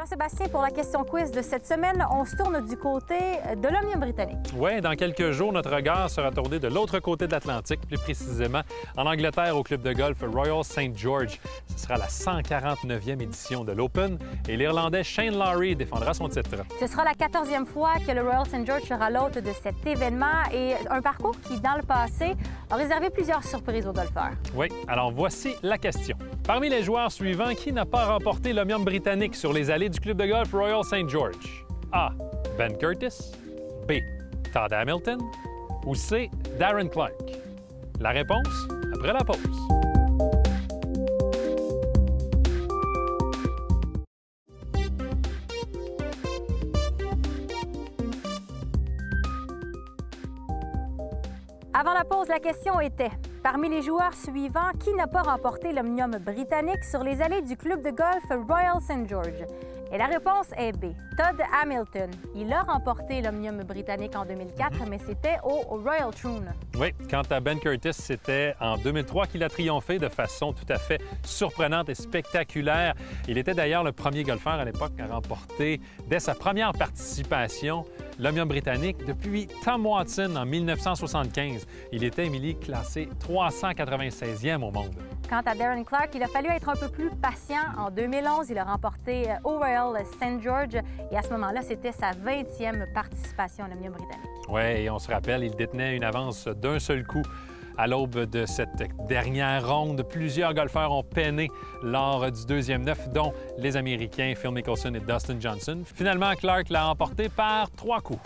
Jean-Sébastien, pour la question quiz de cette semaine, on se tourne du côté de l'Omnium britannique. Oui, dans quelques jours, notre regard sera tourné de l'autre côté de l'Atlantique, plus précisément en Angleterre au club de golf Royal St. George. Ce sera la 149e édition de l'Open et l'Irlandais Shane Lowry défendra son titre. Ce sera la 14e fois que le Royal St. George sera l'hôte de cet événement et un parcours qui, dans le passé, a réservé plusieurs surprises aux golfeurs. Oui, alors voici la question. Parmi les joueurs suivants, qui n'a pas remporté l'Omnium britannique sur les allées du club de golf Royal St. George? A. Ben Curtis. B. Todd Hamilton. Ou C. Darren Clarke. La réponse après la pause. Avant la pause, la question était: parmi les joueurs suivants, qui n'a pas remporté l'Omnium britannique sur les allées du club de golf Royal St. George? Et la réponse est B. Todd Hamilton. Il a remporté l'Omnium britannique en 2004, mais c'était au Royal Troon. Oui, quant à Ben Curtis, c'était en 2003 qu'il a triomphé de façon tout à fait surprenante et spectaculaire. Il était d'ailleurs le premier golfeur à l'époque à remporter, dès sa première participation, l'Omnium britannique depuis Tom Watson en 1975. Il était, Émilie, classé 396e au monde. Quant à Darren Clarke, il a fallu être un peu plus patient. En 2011, il a remporté au Royal St. George et à ce moment-là, c'était sa 20e participation à l'Omnium britannique. Oui, et on se rappelle, il détenait une avance d'un seul coup. À l'aube de cette dernière ronde, plusieurs golfeurs ont peiné lors du deuxième neuf, dont les Américains Phil Mickelson et Dustin Johnson. Finalement, Clarke l'a emporté par 3 coups.